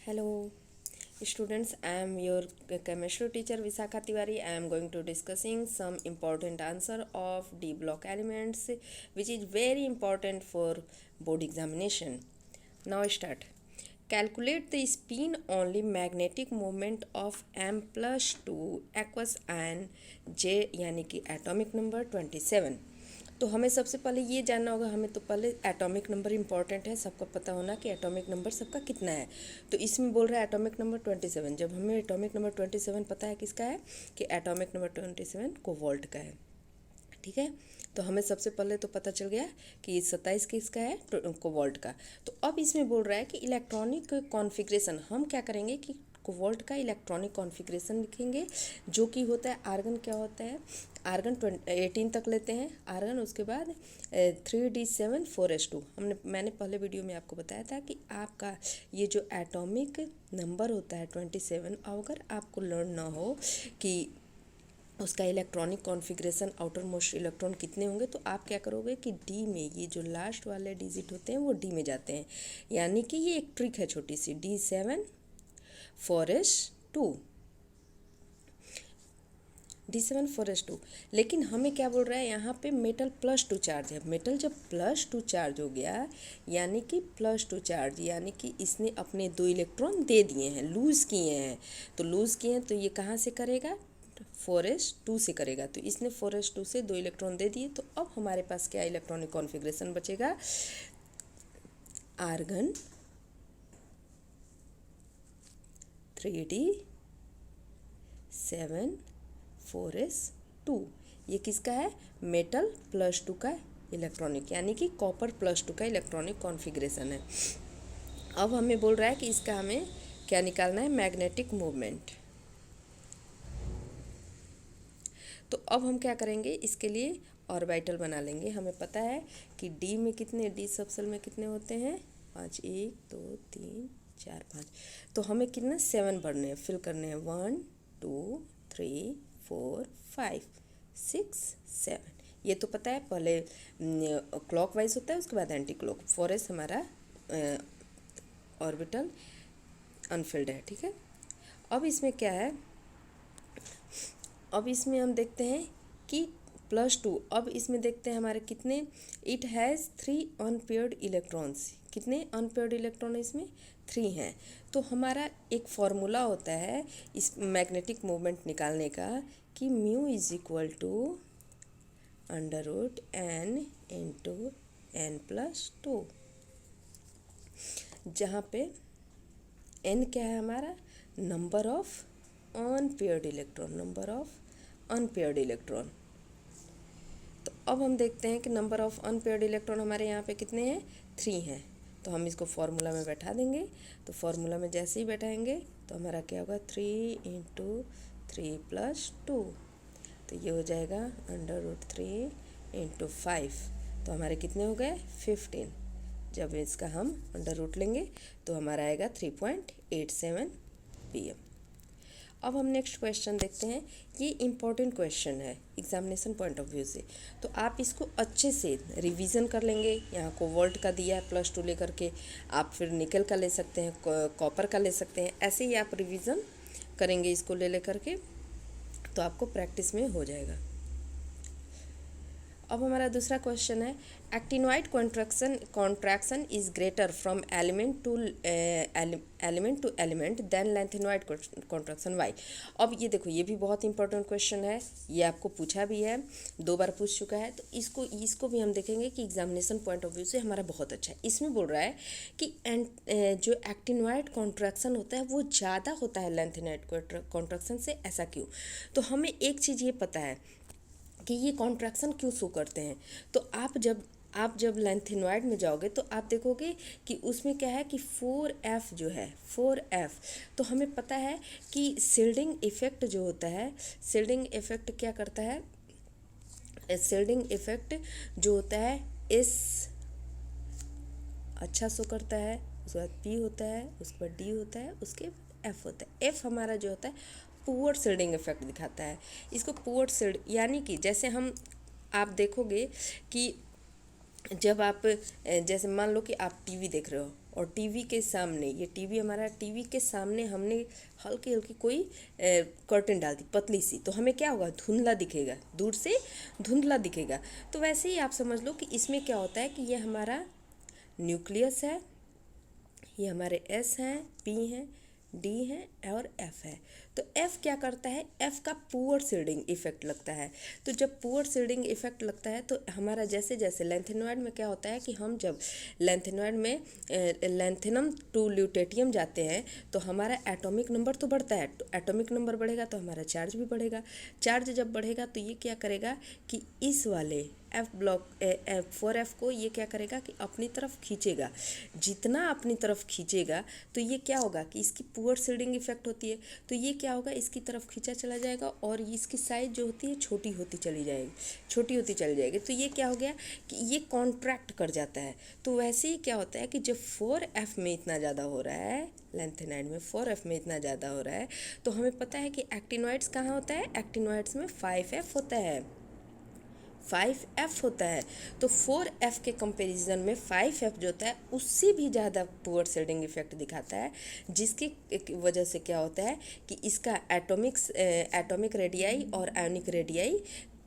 Hello, students. I am your chemistry teacher Visakha Tiwari. I am going to discussing some important answer of D block elements, which is very important for board examination. Now start. Calculate the spin only magnetic moment of M plus 2 aqueous ion J यानी कि atomic number 27। तो हमें सबसे पहले ये जानना होगा, हमें तो पहले एटॉमिक नंबर इंपॉर्टेंट है, सबको पता होना कि एटॉमिक नंबर सबका कितना है। तो इसमें बोल रहा है एटॉमिक नंबर 27। जब हमें एटॉमिक नंबर 27 पता है किसका है कि एटॉमिक नंबर 27 कोबाल्ट का है, ठीक है। तो हमें सबसे पहले तो पता चल गया कि 27 किसका है, कोबाल्ट का। तो अब इसमें बोल रहा है कि इलेक्ट्रॉनिक कॉन्फ़िगरेशन हम क्या करेंगे कि कोबाल्ट का इलेक्ट्रॉनिक कॉन्फ़िगरेशन लिखेंगे, जो कि होता है आर्गन। क्या होता है आर्गन 18 तक लेते हैं आर्गन, उसके बाद 3d7 4s2। मैंने पहले वीडियो में आपको बताया था कि आपका ये जो एटॉमिक नंबर होता है 27, अगर आपको लर्न ना हो कि उसका electronic configuration outer most electron कितने होंगे, तो आप क्या करोगे कि डी में ये जो लास्ट वाले डिजिट होते हैं वो डी में जाते हैं। यानी कि ये एक ट्रिक है छोटी सी, D7 4s2 D7 4s2। लेकिन हमें क्या बोल रहा है यहाँ पे मेटल +2 चार्ज है। मेटल जब +2 चार्ज हो गया यानी कि +2 चार्ज यानी कि इसने अपने 2 इलेक्ट्रॉन दे दिए हैं, लूज़ किए हैं। तो लूज़ किए हैं तो ये कहाँ से करेगा, 4s2 से करेगा। तो इसने 4s2 से 2 इलेक्ट्रॉन दे दिए। तो अब हमारे पास क्या इलेक्ट्रॉनिक कॉन्फ़िगरेशन बचेगा, आर्गन 3d7 4s2। ये किसका है, मेटल +2 का इलेक्ट्रॉनिक यानी कि कॉपर +2 का इलेक्ट्रॉनिक कॉन्फ़िगरेशन है। अब हमें बोल रहा है कि इसका हमें क्या निकालना है, मैग्नेटिक मूवमेंट। तो अब हम क्या करेंगे, इसके लिए ऑर्बिटल बना लेंगे। हमें पता है कि डी में कितने, डी सबसेल में कितने होते हैं 5, 1 2 3 4 5। तो हमें कितना 7 भरने हैं, फिल करने हैं 1 2 3 4 5 6 7। ये तो पता है, पहले क्लॉक वाइज होता है उसके बाद एंटी क्लॉक। 4s हमारा ऑर्बिटल अनफिल्ड है, ठीक है। अब इसमें क्या है, अब इसमें हम देखते हैं कि +2। अब इसमें देखते हैं हमारे कितने, इट हैज़ 3 अनपेयर्ड इलेक्ट्रॉन्स। कितने अनपेयर्ड इलेक्ट्रॉन इसमें 3 हैं। तो हमारा एक फार्मूला होता है इस मैग्नेटिक मूवमेंट निकालने का कि mu is equal to √n × n+2, जहाँ पे n क्या है हमारा, number of unpaired electron, number of unpaired electron. तो अब हम देखते हैं कि नंबर ऑफ अनपेयर्ड इलेक्ट्रॉन हमारे यहाँ पे कितने हैं, 3 हैं। तो हम इसको फार्मूला में बैठा देंगे। तो फार्मूला में जैसे ही बैठाएंगे तो हमारा क्या होगा, 3 × 3+2। तो ये हो जाएगा √3 × 5। तो हमारे कितने हो गए 15। जब इसका हम अंडर लेंगे तो हमारा आएगा 3.87 pm। अब हम नेक्स्ट क्वेश्चन देखते हैं। ये इम्पॉर्टेंट क्वेश्चन है एग्जामिनेशन पॉइंट ऑफ व्यू से, तो आप इसको अच्छे से रिवीजन कर लेंगे। यहाँ कोबाल्ट का दिया है +2 लेकर के, आप फिर निकल का ले सकते हैं, कॉपर का ले सकते हैं। ऐसे ही आप रिवीजन करेंगे इसको ले लेकर के, तो आपको प्रैक्टिस में हो जाएगा। अब हमारा दूसरा क्वेश्चन है, actinoid contraction is greater from element to element then lanthanoid contraction, why. अब ये देखो, ये भी बहुत इंपॉर्टेंट क्वेश्चन है, ये आपको पूछा भी है, 2 बार पूछ चुका है। तो इसको भी हम देखेंगे कि एग्जामिनेशन पॉइंट ऑफ व्यू से हमारा बहुत अच्छा है। इसमें बोल रहा है कि जो एक्टिनोइड कॉन्ट्रैक्शन होता है वो ज़्यादा होता है लैंथेनोइड कॉन्ट्रैक्शन से, ऐसा क्यों। तो हमें एक चीज़ ये पता है कि ये कॉन्ट्रैक्शन क्यों शो करते हैं। तो आप जब लैंथेनोइड में जाओगे तो आप देखोगे कि उसमें क्या है कि 4f जो है 4f। तो हमें पता है कि शिल्डिंग इफेक्ट जो होता है, शिल्डिंग इफेक्ट क्या करता है, शिल्डिंग इफेक्ट जो होता है इस अच्छा शो करता है, उसके बाद P होता है, उसके बाद D होता है, उसके बाद F होता है। F हमारा जो होता है पुअर शिल्डिंग इफेक्ट दिखाता है। इसको पुअर शिल्ड यानी कि जैसे आप देखोगे कि जब आप जैसे मान लो कि आप टीवी देख रहे हो और टीवी के सामने, ये टीवी हमारा, टीवी के सामने हमने हल्की हल्की कोई कर्टन डाल दी पतली सी, तो हमें क्या होगा, धुंधला दिखेगा, दूर से धुंधला दिखेगा। तो वैसे ही आप समझ लो कि इसमें क्या होता है कि ये हमारा न्यूक्लियस है, ये हमारे एस हैं, पी हैं, डी है और एफ है। तो एफ क्या करता है, एफ का पुअर सीडिंग इफेक्ट लगता है। तो जब पुअर सीडिंग इफेक्ट लगता है तो हमारा जैसे जैसे लेंथेनॉइड में क्या होता है कि हम जब लेंथेनॉइड में लेंथेनम टू ल्यूटेटियम जाते हैं तो हमारा एटॉमिक नंबर तो बढ़ता है, तो एटॉमिक नंबर बढ़ेगा तो हमारा चार्ज भी बढ़ेगा। चार्ज जब बढ़ेगा तो ये क्या करेगा कि इस वाले एफ ब्लॉक 4F को ये क्या करेगा कि अपनी तरफ खींचेगा। जितना अपनी तरफ खींचेगा तो ये क्या होगा कि इसकी पुअर सीडिंग इफेक्ट होती है, तो ये क्या होगा, इसकी तरफ खींचा चला जाएगा और इसकी साइज जो होती है छोटी होती चली जाएगी, छोटी होती चली जाएगी। तो ये क्या हो गया कि ये कॉन्ट्रैक्ट कर जाता है। तो वैसे ही क्या होता है कि जब 4F में इतना ज़्यादा हो रहा है, लेंथेनाइड में 4F में इतना ज़्यादा हो रहा है, तो हमें पता है कि एक्टिनॉइड्स कहाँ होता है, एक्टिनॉइड्स में 5F होता है, 5F होता है। तो 4F के कंपैरिजन में 5F जो होता है उससे भी ज़्यादा पुअर शेडिंग इफेक्ट दिखाता है, जिसकी वजह से क्या होता है कि इसका एटॉमिक रेडियाई और आयोनिक रेडियाई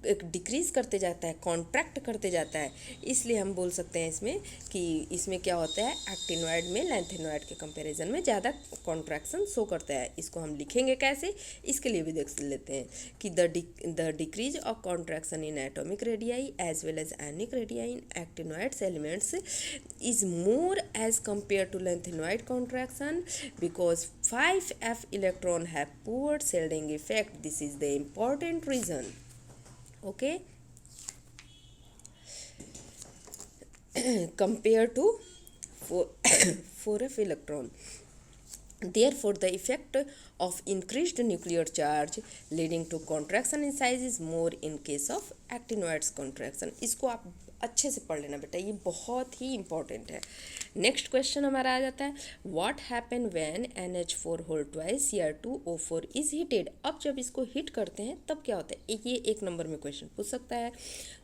एक डिक्रीज़ करते जाता है, कॉन्ट्रैक्ट करते जाता है। इसलिए हम बोल सकते हैं इसमें कि इसमें क्या होता है, एक्टिनॉइड में लेंथेनॉइड के कंपैरिजन में ज़्यादा कॉन्ट्रैक्शन शो करता है। इसको हम लिखेंगे कैसे, इसके लिए भी देख लेते हैं कि the decrease of contraction in atomic radii as well as ionic radii in actinoids elements is more as compare to lanthanoid contraction because 5F electron have poor shielding effect. This is the important reason. Okay, compared to 4F electron. Therefore, the effect of increased nuclear charge leading to contraction in size is more in case of actinoids contraction. इसको आप अच्छे से पढ़ लेना बेटा, ये बहुत ही इंपॉर्टेंट है। नेक्स्ट क्वेश्चन हमारा आ जाता है, what happen when NH4 whole twice Cr2O4 is heated. अब जब इसको हीट करते हैं तब क्या होता है, ये एक नंबर में क्वेश्चन पूछ सकता है।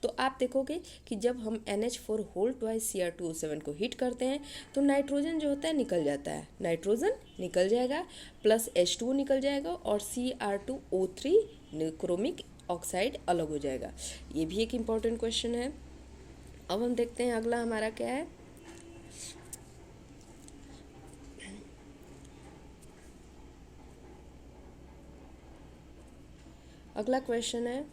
तो आप देखोगे कि जब हम NH4 होल ट्वाइस Cr2O7 को हीट करते हैं तो नाइट्रोजन जो होता है निकल जाता है, नाइट्रोजन निकल जाएगा प्लस H2 निकल जाएगा और Cr2O3 क्रोमिक ऑक्साइड अलग हो जाएगा। ये भी एक इम्पॉर्टेंट क्वेश्चन है। अब हम देखते हैं अगला हमारा क्या है। अगला क्वेश्चन है,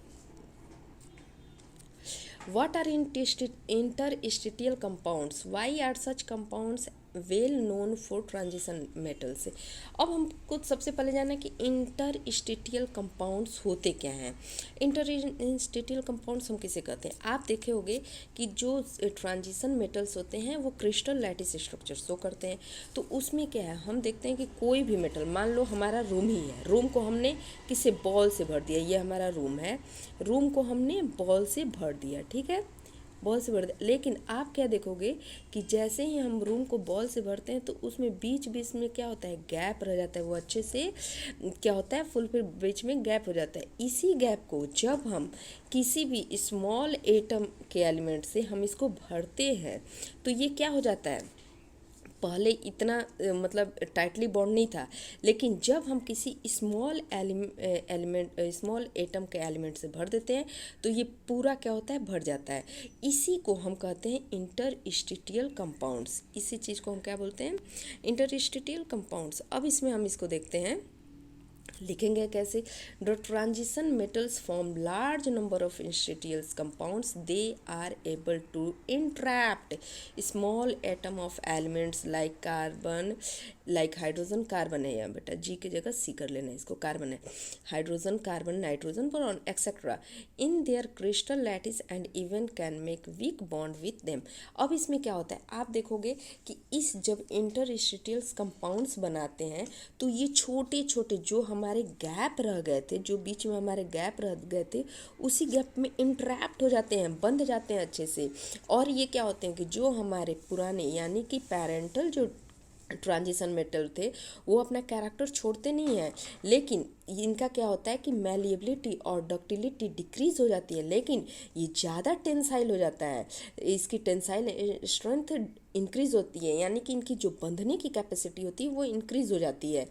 what are interstitial compounds, why are such compounds well known for transition metals. अब हम कुछ सबसे पहले जाना कि इंटरस्टिशियल कंपाउंड्स होते क्या हैं। इंटरस्टिशियल कंपाउंड्स हम किसे कहते हैं, आप देखे होंगे कि जो ट्रांजिशन मेटल्स होते हैं वो क्रिस्टल लैटिस स्ट्रक्चर शो करते हैं। तो उसमें क्या है, हम देखते हैं कि कोई भी मेटल, मान लो हमारा रूम ही है, रूम को हमने किसी बॉल से भर दिया, ये हमारा रूम है, रूम को हमने बॉल से भर दिया, ठीक है, बॉल से भर दिया। लेकिन आप क्या देखोगे कि जैसे ही हम रूम को बॉल से भरते हैं तो उसमें बीच बीच में क्या होता है, गैप रह जाता है, वो अच्छे से क्या होता है, फुल फिर बीच में गैप हो जाता है। इसी गैप को जब हम किसी भी स्मॉल एटम के एलिमेंट से हम इसको भरते हैं तो ये क्या हो जाता है, पहले इतना मतलब टाइटली बॉन्ड नहीं था, लेकिन जब हम किसी स्मॉल स्मॉल एटम के एलिमेंट से भर देते हैं तो ये पूरा क्या होता है, भर जाता है। इसी को हम कहते हैं इंटरस्टिशियल कंपाउंड्स। इसी चीज़ को हम क्या बोलते हैं, इंटरस्टिशियल कंपाउंड्स। अब इसमें हम इसको देखते हैं, लिखेंगे कैसे, the transition metals form large number of interstitial compounds, they are able to entrapped small atom of elements like carbon, like hydrogen, carbon है यहाँ बेटा, जी की जगह सी कर लेना, इसको कार्बन है, hydrogen, carbon, nitrogen, boron etcetera in their crystal lattice and even can make weak bond with them. अब इसमें क्या होता है, आप देखोगे कि इस जब इंटरस्टिशियल कंपाउंड्स बनाते हैं तो ये छोटे छोटे जो हमारे गैप रह गए थे, जो बीच में हमारे गैप रह गए थे, उसी गैप में इंट्रैप्ट हो जाते हैं, बंध जाते हैं अच्छे से। और ये क्या होते हैं कि जो हमारे पुराने यानी कि पैरेंटल जो ट्रांजिशन मेटल थे वो अपना कैरेक्टर छोड़ते नहीं हैं, लेकिन इनका क्या होता है कि मैलिएबिलिटी और डक्टिलिटी डिक्रीज हो जाती है, लेकिन ये ज़्यादा टेंसाइल हो जाता है, इसकी टेंसाइल स्ट्रेंथ इंक्रीज होती है, यानी कि इनकी जो बंधने की कैपेसिटी होती है वो इंक्रीज हो जाती है।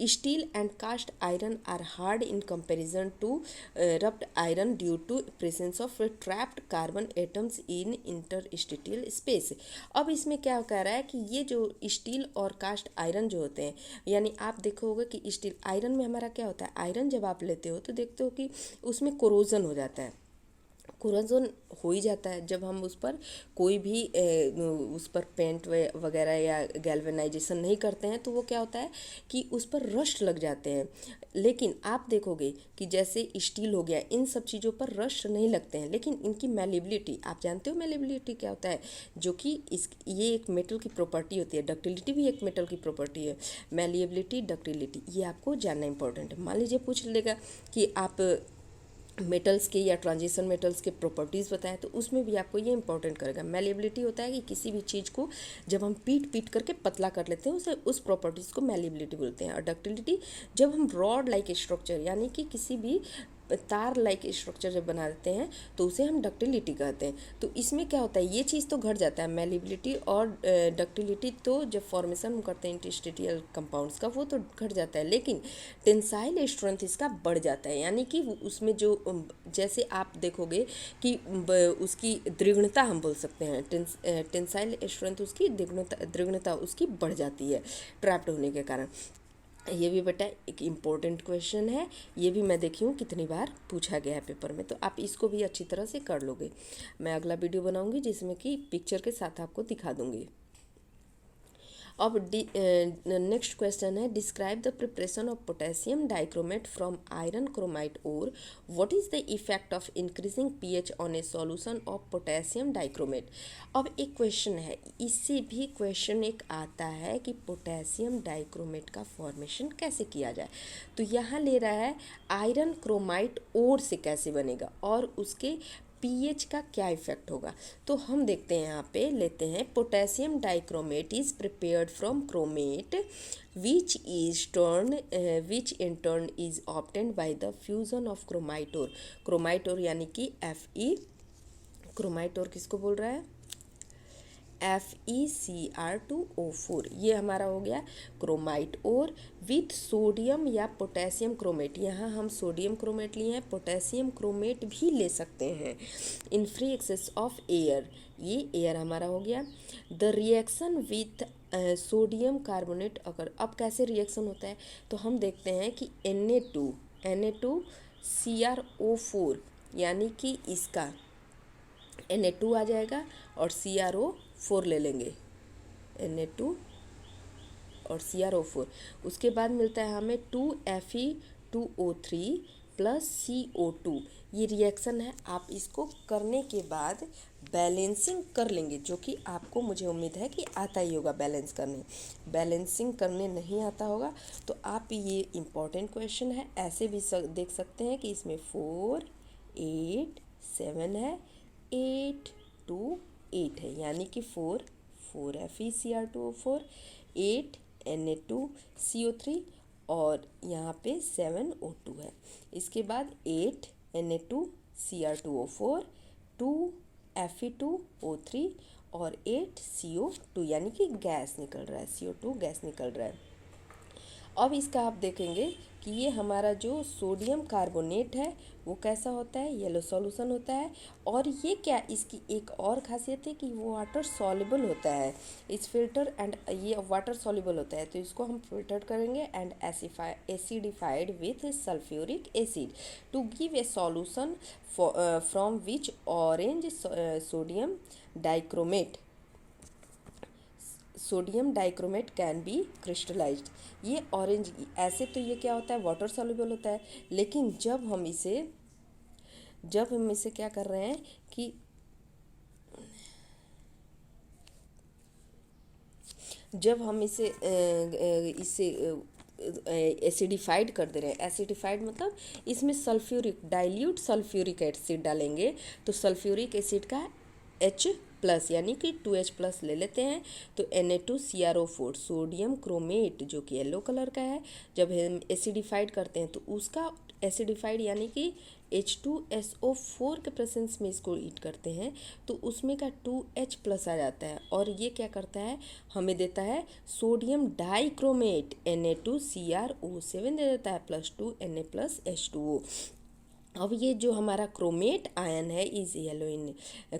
Steel and cast iron are hard in comparison to wrought iron due to presence of trapped carbon atoms in interstitial space. अब इसमें क्या कह रहा है कि ये जो स्टील और कास्ट आयरन जो होते हैं, यानी आप देखोगे कि स्टील आयरन में हमारा क्या होता है, आयरन जब आप लेते हो तो देखते हो कि उसमें कोरोजन हो जाता है। कोराजोन हो ही जाता है जब हम उस पर कोई भी उस पर पेंट वगैरह या गैल्वेनाइजेशन नहीं करते हैं, तो वो क्या होता है कि उस पर रस्ट लग जाते हैं। लेकिन आप देखोगे कि जैसे स्टील हो गया, इन सब चीज़ों पर रस्ट नहीं लगते हैं, लेकिन इनकी मेलेबिलिटी, आप जानते हो मेलेबिलिटी क्या होता है, जो कि ये एक मेटल की प्रॉपर्टी होती है। डक्टिलिटी भी एक मेटल की प्रॉपर्टी है। मेलेबिलिटी, डक्टिलिटी, ये आपको जानना इंपॉर्टेंट है। मान लीजिए पूछ लेगा कि आप मेटल्स के या ट्रांजिशन मेटल्स के प्रॉपर्टीज़ बताएं, तो उसमें भी आपको ये इंपॉर्टेंट करेगा। मेलेबिलिटी होता है कि किसी भी चीज़ को जब हम पीट पीट करके पतला कर लेते हैं, उसे उस प्रॉपर्टीज़ को मेलेबिलिटी बोलते हैं। और डक्टिलिटी जब हम रॉड लाइक स्ट्रक्चर, यानी कि किसी भी तार लाइक स्ट्रक्चर जब बना देते हैं तो उसे हम डक्टिलिटी कहते हैं। तो इसमें क्या होता है, ये चीज़ तो घट जाता है, मेलेबिलिटी और डक्टिलिटी तो जब फॉर्मेशन हम करते हैं इंटरस्टिशियल कंपाउंड्स का, वो तो घट जाता है, लेकिन टेंसाइल स्ट्रेंथ इसका बढ़ जाता है। यानी कि उसमें जो जैसे आप देखोगे कि उसकी दृढ़ता हम बोल सकते हैं, टेंसाइल स्ट्रेंथ उसकी दृढ़ता उसकी बढ़ जाती है ट्रैप्ड होने के कारण। ये भी बेटा एक इम्पोर्टेंट क्वेश्चन है, ये भी मैं देखी हूँ कितनी बार पूछा गया है पेपर में, तो आप इसको भी अच्छी तरह से कर लोगे। मैं अगला वीडियो बनाऊंगी जिसमें कि पिक्चर के साथ आपको दिखा दूंगी। अब नेक्स्ट क्वेश्चन है, describe the preparation of potassium dichromate from iron chromite ore, what is the effect of increasing pH on a solution of potassium dichromate. अब एक क्वेश्चन है, इससे भी क्वेश्चन एक आता है कि पोटेशियम डाइक्रोमेट का फॉर्मेशन कैसे किया जाए। तो यहाँ ले रहा है आयरन क्रोमाइट ओर से कैसे बनेगा और उसके पीएच का क्या इफेक्ट होगा। तो हम देखते हैं, यहाँ पे लेते हैं, potassium dichromate is prepared from chromate which in turn is obtained by the fusion of chromite ore यानी कि Fe। क्रोमाइट ओर किसको बोल रहा है, FeCr2O4, ये हमारा हो गया क्रोमाइट ओर विथ सोडियम या पोटेशियम क्रोमेट। यहाँ हम सोडियम क्रोमेट लिए हैं, पोटेशियम क्रोमेट भी ले सकते हैं। In free access of air, ये एयर हमारा हो गया। The reaction with sodium carbonate अगर, अब कैसे रिएक्शन होता है, तो हम देखते हैं कि Na2Cr O4, यानी कि इसका Na2 आ जाएगा और CrO4 ले लेंगे, Na2 और CrO4। उसके बाद मिलता है हमें 2Fe2O3 प्लस CO2। ये रिएक्शन है, आप इसको करने के बाद बैलेंसिंग कर लेंगे, जो कि आपको मुझे उम्मीद है कि आता ही होगा बैलेंसिंग करने नहीं आता होगा तो आप, ये इम्पॉर्टेंट क्वेश्चन है, ऐसे भी देख सकते हैं कि इसमें 4 8 7 है, 8 2 8 है, यानी कि 4 FeCr2O4, 8 Na2CO3 और यहाँ पे 7 O2 है। इसके बाद 8 Na2Cr2O4, 2 Fe2O3 और 8 CO2, यानी कि गैस निकल रहा है, CO2 गैस निकल रहा है। अब इसका आप देखेंगे कि ये हमारा जो सोडियम कार्बोनेट है वो कैसा होता है, येलो सॉल्यूशन होता है। और ये क्या, इसकी एक और खासियत है कि वो वाटर सॉल्युबल होता है, इस फिल्टर एंड, ये वाटर सॉल्युबल होता है, तो इसको हम फिल्टर करेंगे and acidified with sulphuric acid to give a solution from which orange sodium dichromate can be crystallised. ये ऑरेंज, ऐसे तो ये क्या होता है, वाटर सॉल्युबल होता है, लेकिन जब हम इसे क्या कर रहे हैं कि जब हम इसे एसिडिफाइड कर दे रहे हैं, एसिडिफाइड मतलब इसमें डाइल्यूट सल्फ्यूरिक एसिड डालेंगे, तो सल्फ्यूरिक एसिड का H प्लस यानी कि 2H प्लस ले लेते हैं, तो Na2CrO4 सोडियम क्रोमेट जो कि येलो कलर का है, जब हम एसिडिफाइड करते हैं तो उसका एसिडिफाइड यानी कि H2SO4 के प्रेजेंस में इसको ईट करते हैं तो उसमें का 2H प्लस आ जाता है, और ये क्या करता है, हमें देता है सोडियम डाइक्रोमेट Na2CrO7 दे देता है प्लस 2Na प्लस H2O। अब ये जो हमारा क्रोमेट आयन है is yellow in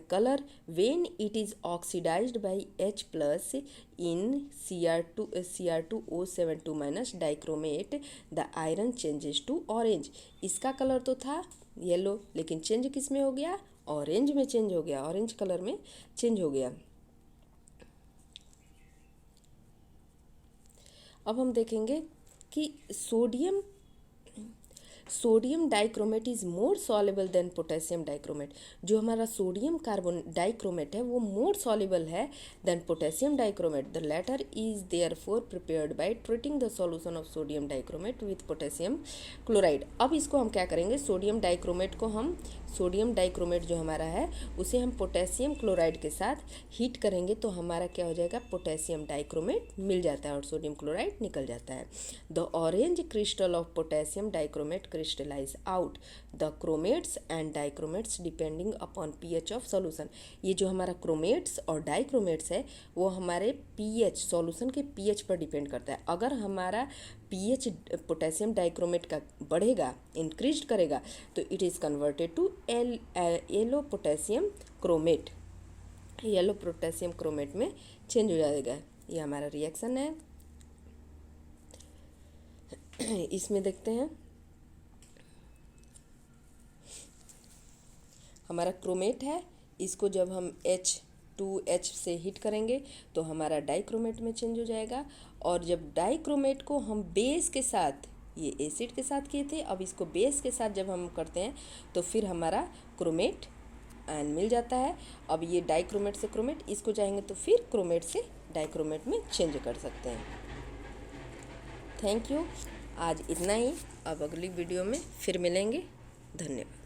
colour when it is oxidised by H plus in Cr2O72 minus dichromate the iron changes to orange. इसका कलर तो था येलो, लेकिन चेंज किस में हो गया, ऑरेंज में चेंज हो गया, ऑरेंज कलर में चेंज हो गया। अब हम देखेंगे कि sodium dichromate is more soluble than potassium dichromate. जो हमारा सोडियम कार्बन डाइक्रोमेट है वो मोर सॉल्युबल है than potassium dichromate. The latter is therefore prepared by treating the solution of sodium dichromate with potassium chloride. अब इसको हम क्या करेंगे, सोडियम डाइक्रोमेट जो हमारा है उसे हम पोटेशियम क्लोराइड के साथ हीट करेंगे तो हमारा क्या हो जाएगा, पोटेशियम डाइक्रोमेट मिल जाता है और सोडियम क्लोराइड निकल जाता है। The orange crystal of potassium dichromate crystallize out the chromates and dichromates depending upon pH of solution। ये जो हमारा क्रोमेट्स और डाइक्रोमेट्स है वो हमारे pH सॉल्यूशन के pH पर डिपेंड करता है। अगर हमारा pH पोटेशियम डाइक्रोमेट का बढ़ेगा, इंक्रीज करेगा, तो it is converted to yellow potassium chromate, yellow potassium chromate में चेंज हो जाएगा। ये हमारा रिएक्शन है। इसमें देखते हैं हमारा क्रोमेट है, इसको जब हम H2H से हीट करेंगे तो हमारा डाइक्रोमेट में चेंज हो जाएगा, और जब डाइक्रोमेट को हम बेस के साथ, ये एसिड के साथ किए थे, अब इसको बेस के साथ जब हम करते हैं तो फिर हमारा क्रोमेट आयन मिल जाता है। अब ये डाइक्रोमेट से क्रोमेट, इसको चाहेंगे तो फिर क्रोमेट से डाइक्रोमेट में चेंज कर सकते हैं। थैंक यू, आज इतना ही। अब अगली वीडियो में फिर मिलेंगे। धन्यवाद।